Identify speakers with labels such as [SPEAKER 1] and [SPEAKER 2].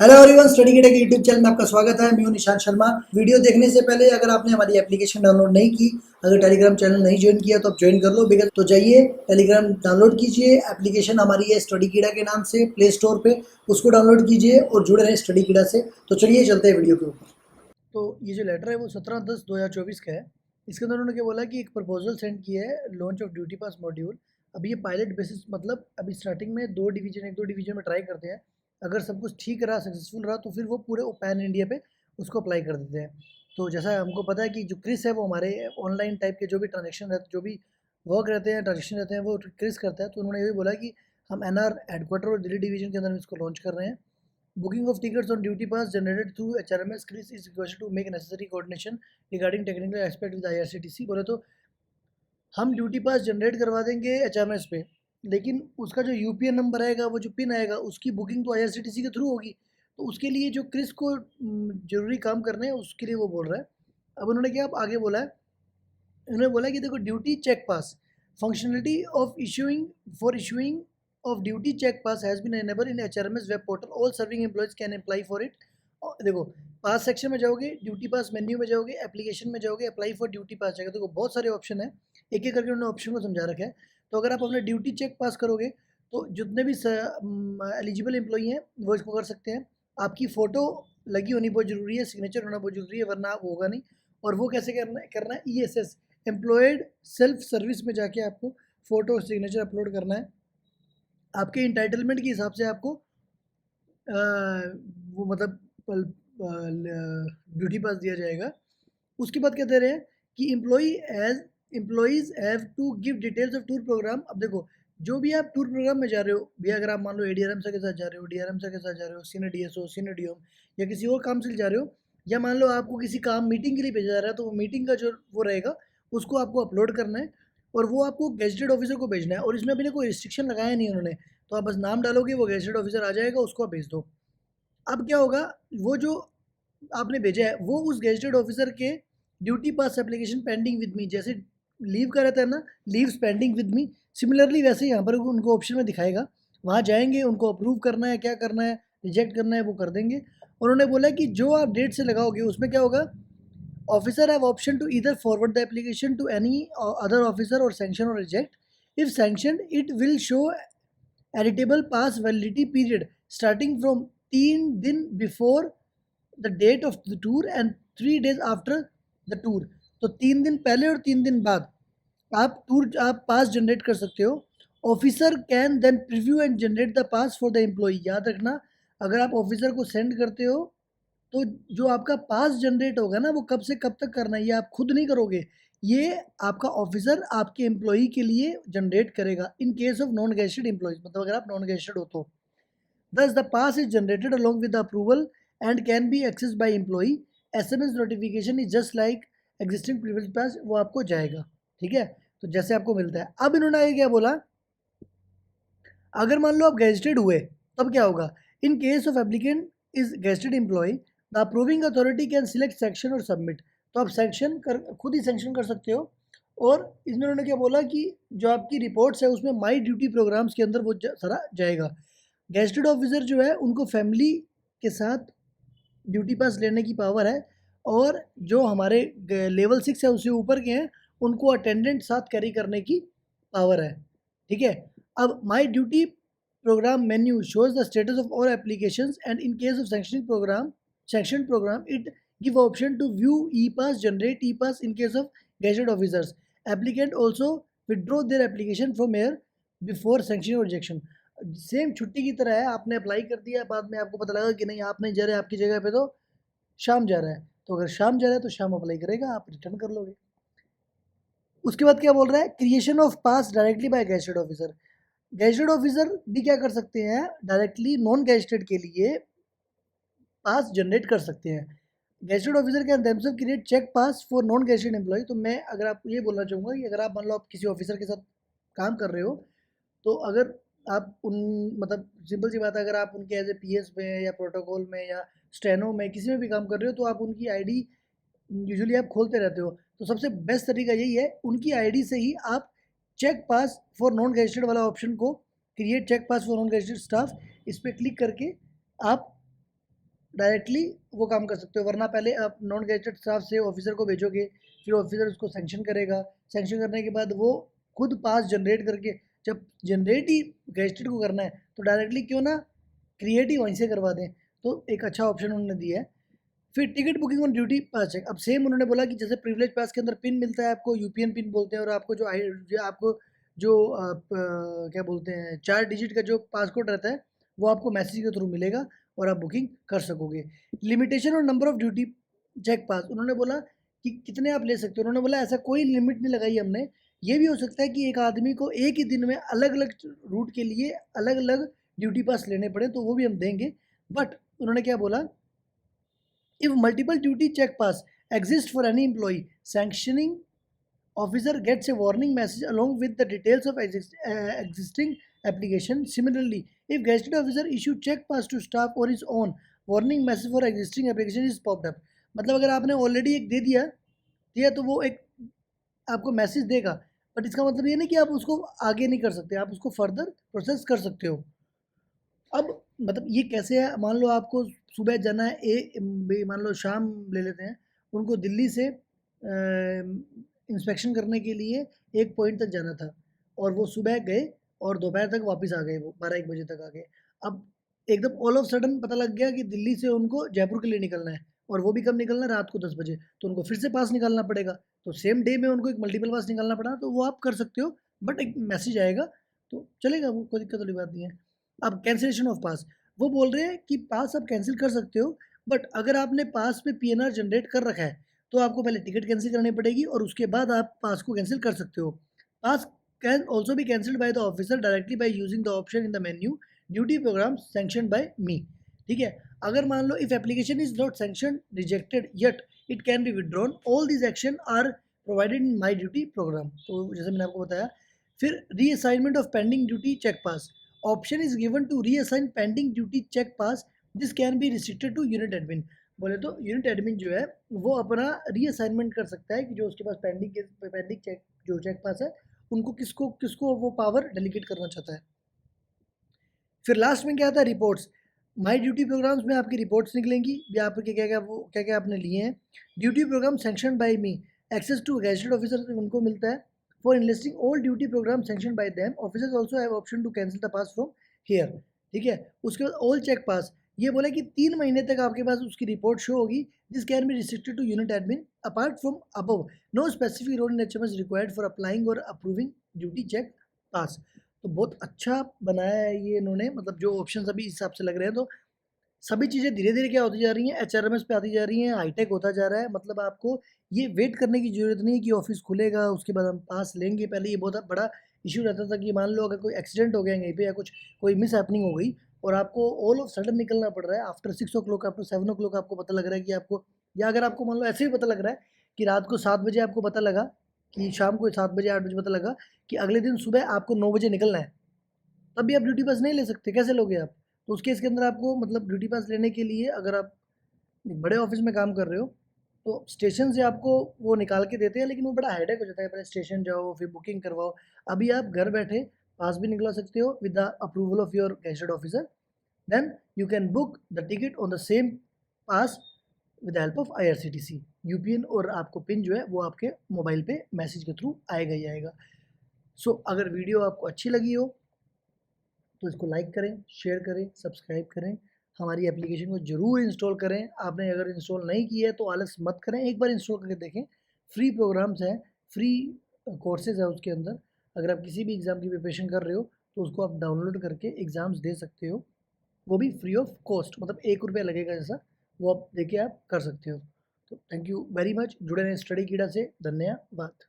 [SPEAKER 1] Hello everyone, study gate के YouTube channel में आपका स्वागत है। मैं हूं निशांत शर्मा। वीडियो देखने से पहले अगर आपने हमारी एप्लीकेशन डाउनलोड नहीं की, अगर टेलीग्राम चैनल नहीं ज्वाइन किया तो आप ज्वाइन कर लो। बिकॉज तो जाइए टेलीग्राम डाउनलोड कीजिए। एप्लीकेशन हमारी है स्टडी कीड़ा के नाम से प्ले स्टोर पे, उसको डाउनलोड कीजिए और जुड़े रहें स्टडी कीड़ा से। तो चलिए चलते हैं वीडियो के ऊपर। तो ये जो लेटर है वो 17/10/2024 का है। इसके अंदर उन्होंने क्या बोला कि एक प्रपोजल सेंड किया है launch of duty pass module. अभी ये पायलट बेसिस, मतलब अभी स्टार्टिंग में एक दो डिवीजन में ट्राई करते हैं। अगर सब कुछ ठीक रहा, सक्सेसफुल रहा, तो फिर वो पूरे पैन इंडिया पे उसको अप्लाई कर देते हैं। तो जैसा हमको पता है कि जो क्रिस है वो हमारे ऑनलाइन टाइप के जो भी ट्रांजेक्शन रहते, जो भी वर्क रहते हैं, ट्रांजेक्शन रहते हैं, वो क्रिस करता है। तो उन्होंने ये भी बोला कि हम एनआर हेडक्वार्टर और दिल्ली डिवीजन के अंदर इसको लॉन्च कर रहे हैं। Booking of tickets on duty pass generated through HRMS Chris is requested to make necessary coordination regarding technical aspect with IRCTC। बोले तो हम ड्यूटी पास जनरेट करवा देंगे HRMS पे, लेकिन उसका जो यूपीएन नंबर आएगा, वो जो पिन आएगा, उसकी बुकिंग तो IRCTC के थ्रू होगी। तो उसके लिए जो क्रिस को जरूरी काम करने हैं, उसके लिए वो बोल रहा है। अब उन्होंने क्या आगे बोला है, उन्होंने बोला कि देखो duty check pass functionality of issuing of duty check pass has been enabled in HRMS web portal. All serving employees can apply for it. देखो, पास सेक्शन में जाओगे, ड्यूटी पास मेन्यू में जाओगे, एप्लीकेशन में जाओगे, अप्लाई फॉर ड्यूटी पास जाएगा। देखो बहुत सारे ऑप्शन है, एक एक करके उन्होंने ऑप्शन को समझा रखा है। तो अगर आप अपने ड्यूटी चेक पास करोगे तो जितने भी एलिजिबल एम्प्लॉई हैं वो इसको कर सकते हैं। आपकी फ़ोटो लगी होनी बहुत ज़रूरी है, सिग्नेचर होना बहुत ज़रूरी है, वरना आप होगा नहीं। और वो कैसे करना है, ESS एम्प्लॉयड सेल्फ सर्विस में जाके आपको फ़ोटो सिग्नेचर अपलोड करना है। आपके इंटाइटलमेंट के हिसाब से आपको वो मतलब ड्यूटी पास दिया जाएगा। उसके बाद क्या दे रहे हैं कि employees have to give details of tour programme. अब देखो, जो भी आप टूर प्रोग्राम में जा रहे हो भैया, अगर आप मान लो ADRM सर के साथ जा रहे हो, DRM सर के साथ जा रहे हो, सीनियर DSO, सीनियर DOM या किसी और काम से जा रहे हो, या मान लो आपको किसी काम मीटिंग के लिए भेजा जा रहा है, तो वो मीटिंग का जो वो रहेगा उसको आपको अपलोड करना है और वो आपको गेजेटेड ऑफिसर को भेजना है। और इसमें अभी कोई रिस्ट्रिक्शन लगाया नहीं उन्होंने, तो आप बस नाम डालोगे, वो गेजेटेड ऑफिसर आ जाएगा, उसको आप भेज दो। अब क्या होगा, वो जो आपने भेजा है वो उस गेजेटेड ऑफिसर के duty pass application pending with me, जैसे लीव का रहता है ना, leaves pending with me, similarly वैसे ही यहाँ पर उनको ऑप्शन में दिखाएगा। वहाँ जाएंगे, उनको अप्रूव करना है, क्या करना है, रिजेक्ट करना है, वो कर देंगे। और उन्होंने बोला कि जो आप डेट से लगाओगे उसमें क्या होगा, officer have option to either forward the application to any other officer और सैंक्शन और reject. If sanction it will show editable pass validity period starting from 3 दिन before the date of the tour and 3 days after the tour. तो 3 दिन पहले और 3 दिन बाद आप पास जनरेट कर सकते हो। Officer can then preview and generate the pass for the employee. याद रखना, अगर आप ऑफिसर को सेंड करते हो तो जो आपका पास जनरेट होगा ना, वो कब से कब तक करना है ये आप खुद नहीं करोगे, ये आपका ऑफिसर आपके एम्प्लॉई के लिए जनरेट करेगा। इन case of non gazetted employees, मतलब अगर आप नॉन गेस्टेड हो तो thus the pass is generated along with the approval and can be accessed by employee। SMS notification is just like existing privilege pass, वो आपको जाएगा। ठीक है, तो जैसे आपको मिलता है। अब इन्होंने आगे क्या बोला, अगर मान लो आप गेजेटेड हुए तब क्या होगा, in case of applicant is gazetted employee the approving authority can select section और सबमिट। तो आप सेक्शन कर खुद ही सेंक्शन कर सकते हो। और इसमें उन्होंने क्या बोला कि जो आपकी रिपोर्ट्स है उसमें माई ड्यूटी प्रोग्राम्स के अंदर वो सारा जाएगा। गेजेटेड ऑफिसर जो है उनको फैमिली के साथ ड्यूटी पास लेने की पावर है, और जो हमारे लेवल 6 है उससे ऊपर के हैं उनको अटेंडेंट साथ कैरी करने की पावर है। ठीक है, अब my duty programme menu shows the status of all applications and in case of section programme it give option to view e pass, generate e pass in case of gazetted officers. Applicant also withdraw their application from here before sanction और rejection. Same छुट्टी की तरह है, आपने apply कर दिया, बाद में आपको पता लगा कि नहीं आप नहीं जा रहे आपकी जगह पे, तो शाम जा रहा है, तो अगर शाम जा रहा है तो शाम अप्लाई करेगा, आप रिटर्न कर लोगे। उसके बाद क्या बोल रहा है, creation of pass directly by gazetted officer. Gazetted officer भी क्या कर सकते हैं, डायरेक्टली नॉन गेजेटेड के लिए पास जनरेट कर सकते हैं। Gazetted officer can themselves create check pass for non gazetted employee. तो मैं अगर आपको ये बोलना चाहूँगा कि अगर आप मान लो आप किसी ऑफिसर के साथ काम कर रहे हो, तो अगर आप उन, मतलब सिंपल सी बात है, अगर आप उनके एज ए PS में या प्रोटोकॉल में या स्टेनो में किसी में भी काम कर रहे हो, तो आप उनकी आईडी यूजुअली आप खोलते रहते हो। तो सबसे बेस्ट तरीका यही है, उनकी आईडी से ही आप check pass for non gazetted वाला ऑप्शन को, create check pass for non gazetted staff, इस पर क्लिक करके आप डायरेक्टली वो काम कर सकते हो, वरना पहले आप नॉन गेजेटेड स्टाफ से ऑफिसर को भेजोगे, फिर ऑफिसर उसको सैंक्शन करेगा, सैंक्शन करने के बाद वो खुद पास जनरेट करके, जब जनरेट ही गेजेटेड को करना है तो डायरेक्टली क्यों ना क्रिएट ही वहीं से करवा दें। तो एक अच्छा ऑप्शन उन्होंने दिया है। फिर ticket booking on duty pass check, अब सेम उन्होंने बोला कि जैसे प्रिविलेज पास के अंदर पिन मिलता है आपको, यूपीएन पिन बोलते हैं, और आपको जो आपको जो क्या बोलते हैं 4 डिजिट का जो पासकोड रहता है वो आपको मैसेज के थ्रू मिलेगा और आप बुकिंग कर सकोगे। लिमिटेशन और नंबर ऑफ ड्यूटी चेक पास, उन्होंने बोला कि कितने आप ले सकते हो। उन्होंने बोला ऐसा कोई लिमिट नहीं लगाई हमने, ये भी हो सकता है कि एक आदमी को एक ही दिन में अलग अलग रूट के लिए अलग अलग ड्यूटी पास लेने पड़े, तो वो भी हम देंगे। बट उन्होंने क्या बोला, if multiple duty check pass exist for any employee, sanctioning officer gets a warning message along with the details of existing application. Similarly, if gazetted officer issue check pass to staff or his own, warning message for existing application is popped up. मतलब अगर आपने already एक दे दिया तो वो एक आपको message देगा, बट इसका मतलब ये नहीं कि आप उसको आगे नहीं कर सकते, आप उसको फर्दर प्रोसेस कर सकते हो। अब मतलब ये कैसे है, मान लो आपको सुबह जाना है, मान लो शाम ले लेते हैं, उनको दिल्ली से इंस्पेक्शन करने के लिए एक पॉइंट तक जाना था, और वो सुबह गए और दोपहर तक वापस आ गए, वो 12-1 बजे तक आ गए। अब एकदम ऑल ऑफ सडन पता लग गया कि दिल्ली से उनको जयपुर के लिए निकलना है, और वो भी कब निकलना है, रात को 10 बजे, तो उनको फिर से पास निकालना पड़ेगा। तो सेम डे में उनको एक मल्टीपल पास निकालना पड़ा, तो वो आप कर सकते हो, बट एक मैसेज आएगा तो चलेगा, वो कोई दिक्कत वाली बात नहीं है। अब कैंसिलेशन ऑफ पास, वो बोल रहे हैं कि पास आप कैंसिल कर सकते हो, बट अगर आपने पास पे पीएनआर जनरेट कर रखा है तो आपको पहले टिकट कैंसिल करनी पड़ेगी और उसके बाद आप पास को कैंसिल कर सकते हो। Pass can also be cancelled by the officer directly by using the option in the menu duty program sanction by me. ठीक है, अगर मान लो if application is not sanction rejected yet it can be withdrawn, all this action are provided in my duty program. तो जैसे मैंने आपको बताया। फिर reassignment of pending duty check pass, option is given to reassign pending duty check pass, this can be restricted to unit admin. बोले तो unit admin जो है वो अपना रीअसाइनमेंट कर सकता है कि जो उसके पास पेंडिंग चेक जो चेक पास है उनको किसको किसको वो पावर डेलीगेट करना चाहता है। फिर लास्ट में क्या आता है, रिपोर्ट्स। माई ड्यूटी प्रोग्राम्स में आपकी रिपोर्ट्स निकलेंगी भी, आपके क्या क्या आपने लिए हैं। Duty program sanction by me, access to gazetted officer उनको मिलता है। For enlisting all duty program sanction by them, officers also have option to cancel the pass from here. ठीक है, उसके बाद ऑल चेक पास, ये बोला कि 3 महीने तक आपके पास उसकी रिपोर्ट शो होगी। This can be restricted to unit admin apart from above, no specific role in HMS required for applying और अप्रूविंग ड्यूटी चेक पास। तो बहुत अच्छा बनाया है ये इन्होंने, मतलब जो ऑप्शन अभी इस हिसाब से लग रहे हैं। तो सभी चीज़ें धीरे धीरे क्या होती जा रही हैं, एचआरएमएस पे आती जा रही हैं, हाईटेक होता जा रहा है। मतलब आपको ये वेट करने की ज़रूरत नहीं कि ऑफिस खुलेगा उसके बाद हम पास लेंगे। पहले ये बहुत बड़ा इशू रहता था कि मान लो अगर कोई एक्सीडेंट हो गया कहीं पे या कुछ कोई मिस हैपनिंग हो गई और आपको ऑल ऑफ सडन निकलना पड़ रहा है आफ्टर 6 ओ क्लॉक, आफ्टर 7 ओ क्लॉक आपको पता लग रहा है कि आपको, या अगर आपको मान लो ऐसे भी पता लग रहा है कि रात को 7 बजे आपको पता लगा, कि शाम को 7 बजे 8 बजे पता लगा कि अगले दिन सुबह आपको 9 बजे निकलना है, तब भी आप ड्यूटी पास नहीं ले सकते, कैसे लोगे आप। तो उस केस के अंदर आपको मतलब ड्यूटी पास लेने के लिए अगर आप एक बड़े ऑफिस में काम कर रहे हो तो स्टेशन से आपको वो निकाल के देते हैं, लेकिन वो बड़ा हेडेक हो जाता है, पहले स्टेशन जाओ फिर बुकिंग करवाओ। अभी आप घर बैठे पास भी निकलवा सकते हो with the approval of your gazetted officer, then you can book the ticket on the same pass with the help of IRCTC. UPN और आपको पिन जो है वो आपके मोबाइल पे मैसेज के थ्रू आएगा ही आएगा। सो अगर वीडियो आपको अच्छी लगी हो तो इसको लाइक करें, शेयर करें, सब्सक्राइब करें, हमारी एप्लीकेशन को ज़रूर इंस्टॉल करें। आपने अगर इंस्टॉल नहीं किया है तो आलस मत करें, एक बार इंस्टॉल करके देखें। फ्री प्रोग्राम्स हैं, फ्री कोर्सेज है उसके अंदर। अगर आप किसी भी एग्ज़ाम की प्रिपरेशन कर रहे हो तो उसको आप डाउनलोड करके एग्ज़ाम्स दे सकते हो, वो भी फ्री ऑफ कॉस्ट, मतलब 1 रुपया लगेगा जैसा, वो आप देके आप कर सकते हो। तो थैंक यू वेरी मच, जुड़े रहें स्टडी कीड़ा से। धन्यवाद।